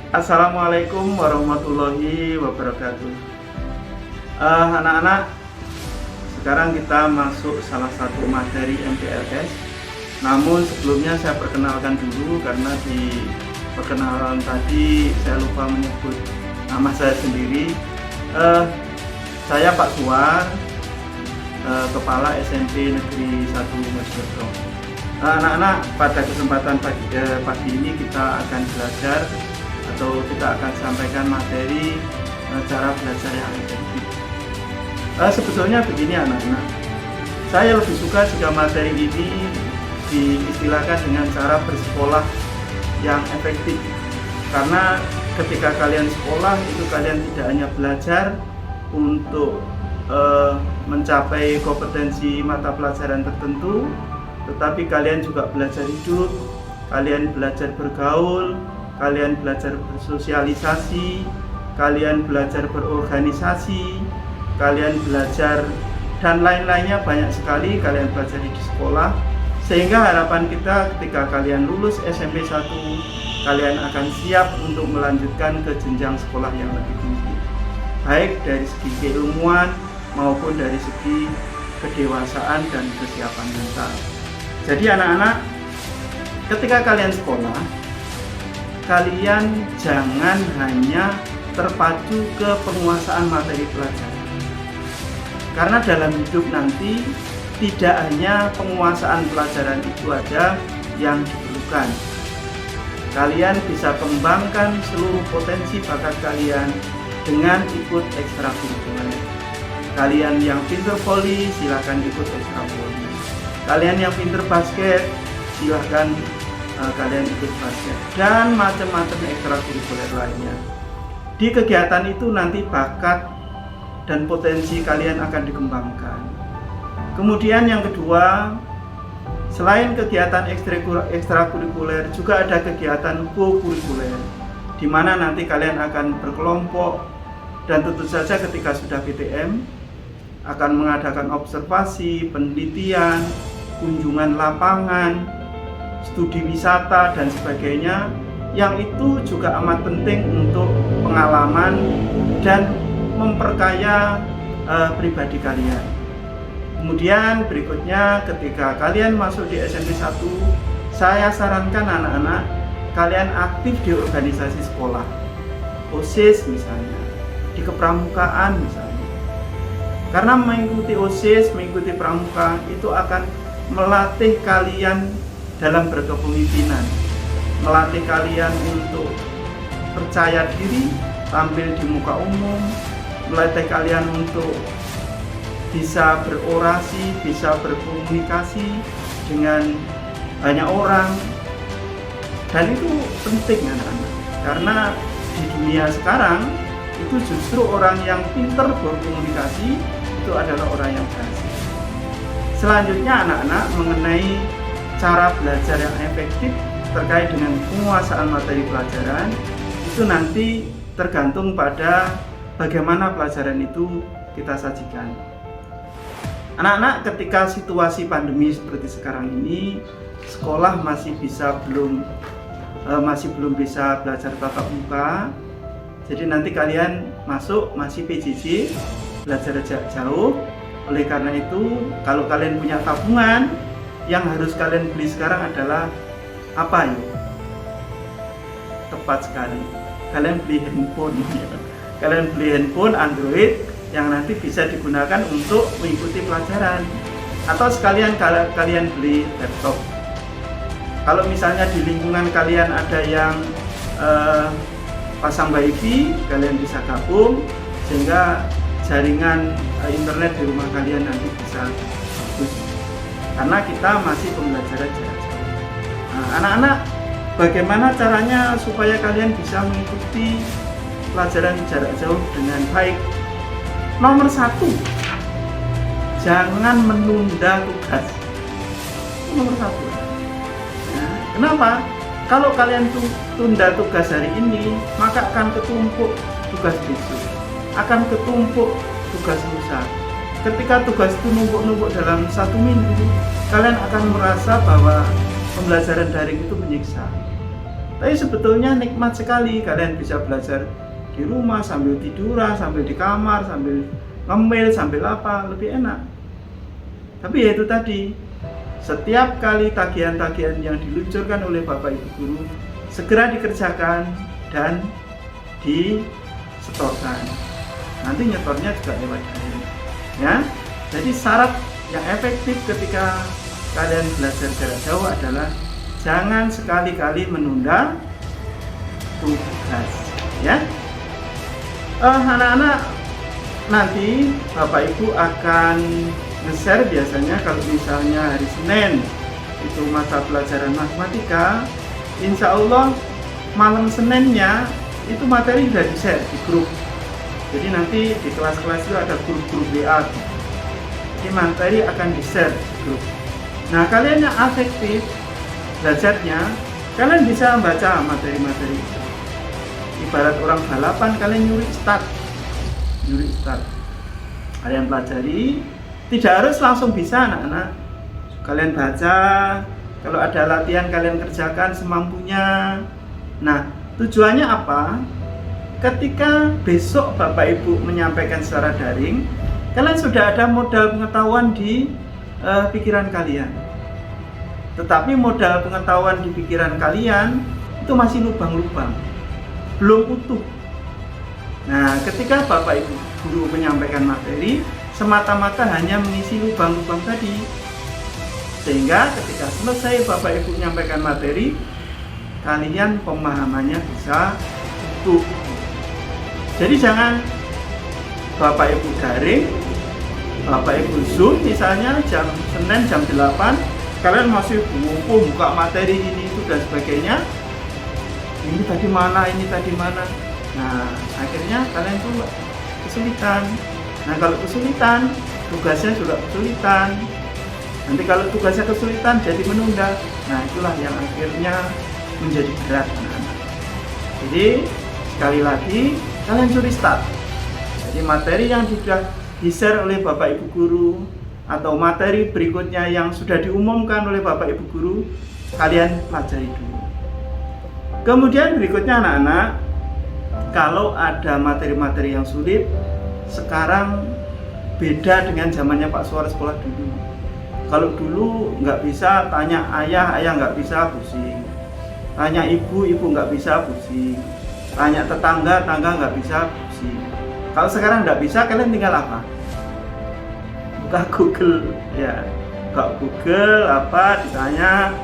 Assalamualaikum warahmatullahi wabarakatuh. Anak-anak, sekarang kita masuk salah satu materi MPLS. Namun sebelumnya saya perkenalkan dulu, karena di perkenalan tadi saya lupa menyebut nama saya sendiri. Saya Pak Suwar, Kepala SMP Negeri 1 Mojokerto. Anak-anak, pada kesempatan pagi ini kita akan belajar atau kita akan sampaikan materi cara belajar yang efektif. Sebetulnya begini anak-anak, saya lebih suka jika materi ini diistilahkan dengan cara bersekolah yang efektif, karena ketika kalian sekolah itu kalian tidak hanya belajar untuk mencapai kompetensi mata pelajaran tertentu, tetapi kalian juga belajar hidup, kalian belajar bergaul, kalian belajar bersosialisasi, kalian belajar berorganisasi, kalian belajar dan lain-lainnya, banyak sekali kalian belajar di sekolah. Sehingga harapan kita ketika kalian lulus SMP 1, kalian akan siap untuk melanjutkan ke jenjang sekolah yang lebih tinggi, baik dari segi keilmuan maupun dari segi kedewasaan dan kesiapan mental. Jadi anak-anak, ketika kalian sekolah, kalian jangan hanya terpacu ke penguasaan materi pelajaran, karena dalam hidup nanti tidak hanya penguasaan pelajaran itu aja yang diperlukan. Kalian bisa kembangkan seluruh potensi bakat kalian dengan ikut ekstrakurikuler. Kalian yang pinter voli, silakan ikut ekstra voli. Kalian yang pinter basket, silakan kalian ikut basket, dan macam-macam ekstrakurikuler lainnya. Di kegiatan itu nanti bakat dan potensi kalian akan dikembangkan. Kemudian yang kedua, selain kegiatan ekstrakurikuler, juga ada kegiatan co-kurikuler, di mana nanti kalian akan berkelompok, dan tentu saja ketika sudah PTM akan mengadakan observasi, penelitian, kunjungan lapangan, studi wisata dan sebagainya, yang itu juga amat penting untuk pengalaman dan memperkaya pribadi kalian. Kemudian berikutnya, ketika kalian masuk di SMP 1, saya sarankan anak-anak kalian aktif di organisasi sekolah, OSIS misalnya, di kepramukaan misalnya. Karena mengikuti OSIS, mengikuti pramuka itu akan melatih kalian dalam berkepemimpinan, melatih kalian untuk percaya diri, tampil di muka umum, melatih kalian untuk bisa berorasi, bisa berkomunikasi dengan banyak orang. Dan itu penting anak-anak, karena di dunia sekarang itu justru orang yang pintar berkomunikasi itu adalah orang yang berhasil. Selanjutnya anak-anak, mengenai cara belajar yang efektif terkait dengan penguasaan materi pelajaran, itu nanti tergantung pada bagaimana pelajaran itu kita sajikan. Anak-anak, ketika situasi pandemi seperti sekarang ini, sekolah masih belum bisa belajar tatap muka. Jadi nanti kalian masuk masih PJJ, belajar jarak jauh. Oleh karena itu, kalau kalian punya tabungan, yang harus kalian beli sekarang adalah apa ya? Tepat sekali, kalian beli handphone. Kalian beli handphone Android yang nanti bisa digunakan untuk mengikuti pelajaran, atau sekalian kalian beli laptop. Kalau misalnya di lingkungan kalian ada yang pasang WiFi, kalian bisa gabung sehingga jaringan internet di rumah kalian nanti bisa bagus, karena kita masih pembelajaran jarak jauh. Nah, anak-anak, bagaimana caranya supaya kalian bisa mengikuti pelajaran jarak jauh dengan baik? Nomor 1, jangan menunda tugas. Nomor 1. Nah, kenapa? Kalau kalian tunda tugas hari ini, maka akan ketumpuk tugas besok, akan ketumpuk tugas lusa. Ketika tugas itu numpuk-numpuk dalam 1 minggu, kalian akan merasa bahwa pembelajaran daring itu menyiksa. Tapi sebetulnya nikmat sekali kalian bisa belajar di rumah sambil tiduran, sambil di kamar, sambil ngemil, sambil apa, lebih enak. Tapi ya itu tadi, setiap kali tagihan-tagihan yang diluncurkan oleh Bapak Ibu guru segera dikerjakan dan disetorkan. Nanti nyetornya juga lewat daring. Ya, jadi syarat yang efektif ketika kalian belajar jarak jauh adalah jangan sekali-kali menunda tugas. Ya, anak-anak nanti Bapak Ibu akan nge-share biasanya kalau misalnya hari Senin itu mata pelajaran matematika, insya Allah malam Seninnya itu materi sudah di-share di grup. Jadi nanti di kelas-kelas itu ada grup-grup WA. Jadi materi akan di-share di grup. Nah, kalian yang efektif belajarnya, kalian bisa membaca materi-materi itu. Ibarat orang balapan, kalian nyuri start. Kalian pelajari, tidak harus langsung bisa anak-anak. Kalian baca, kalau ada latihan kalian kerjakan semampunya. Nah, tujuannya apa? Ketika besok Bapak Ibu menyampaikan secara daring, kalian sudah ada modal pengetahuan di pikiran kalian. Tetapi modal pengetahuan di pikiran kalian itu masih lubang-lubang, belum utuh. Nah, ketika Bapak Ibu guru menyampaikan materi, semata-mata hanya mengisi lubang-lubang tadi. Sehingga ketika selesai Bapak Ibu menyampaikan materi, kalian pemahamannya bisa utuh. Jadi jangan Bapak Ibu daring, Bapak Ibu Zoom misalnya jam Senin jam 8, kalian masih buka materi ini itu dan sebagainya. Ini tadi mana? Nah, akhirnya kalian tuh kesulitan. Nah, kalau kesulitan, tugasnya juga kesulitan. Nanti kalau tugasnya kesulitan jadi menunda. Nah, itulah yang akhirnya menjadi berat anak-anak. Jadi sekali lagi kalian curi start. Jadi materi yang sudah di-share oleh Bapak Ibu guru atau materi berikutnya yang sudah diumumkan oleh Bapak Ibu guru, kalian pelajari dulu. Kemudian berikutnya anak-anak, kalau ada materi-materi yang sulit, sekarang beda dengan zamannya Pak Suar sekolah dulu. Kalau dulu nggak bisa tanya ayah, ayah nggak bisa, pusing. Tanya ibu, ibu nggak bisa, pusing. Tanya tetangga, tetangga nggak bisa, pusing. Kalau sekarang nggak bisa, kalian tinggal apa? Buka Google, ya. Buka Google, ditanya,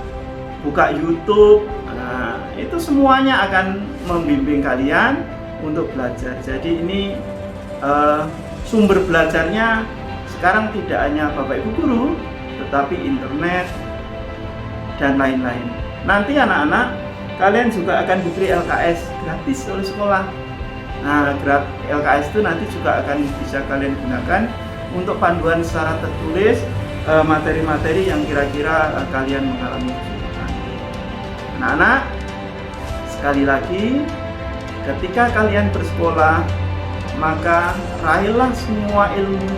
buka YouTube. Nah, itu semuanya akan membimbing kalian untuk belajar. Jadi ini sumber belajarnya sekarang tidak hanya Bapak Ibu guru, tetapi internet dan lain-lain. Nanti anak-anak, kalian juga akan diberi LKS gratis oleh sekolah. Nah, LKS itu nanti juga akan bisa kalian gunakan untuk panduan secara tertulis materi-materi yang kira-kira kalian mengalami kesulitan. Anak-anak, sekali lagi, ketika kalian bersekolah, maka raihlah semua ilmu,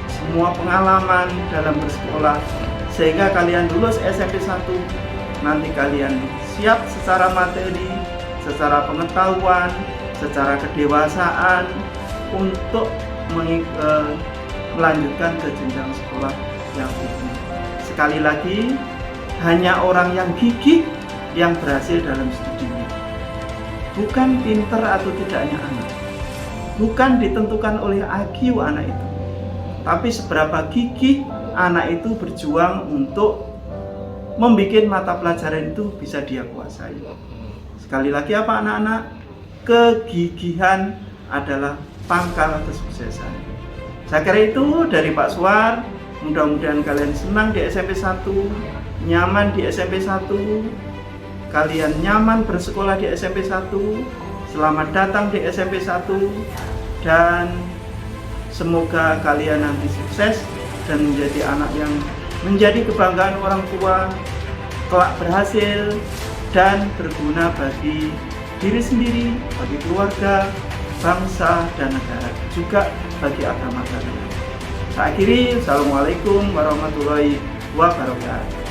semua pengalaman dalam bersekolah, sehingga kalian lulus SMP 1. Nanti kalian siap secara materi, secara pengetahuan, secara kedewasaan untuk melanjutkan ke jenjang sekolah yang tinggi. Sekali lagi, hanya orang yang gigih yang berhasil dalam studinya. Bukan pinter atau tidaknya anak, bukan ditentukan oleh IQ anak itu, tapi seberapa gigih anak itu berjuang untuk membuat mata pelajaran itu bisa dia kuasai. Sekali lagi apa anak-anak? Kegigihan adalah pangkal kesuksesan. Saya kira itu dari Pak Suar. Mudah-mudahan kalian senang di SMP 1, nyaman di SMP 1, kalian nyaman bersekolah di SMP 1. Selamat datang di SMP 1 dan semoga kalian nanti sukses dan menjadi anak yang menjadi kebanggaan orang tua, kelak berhasil dan berguna bagi diri sendiri, bagi keluarga, bangsa dan negara, juga bagi agama kalian. Saya akhiri, Assalamualaikum warahmatullahi wabarakatuh.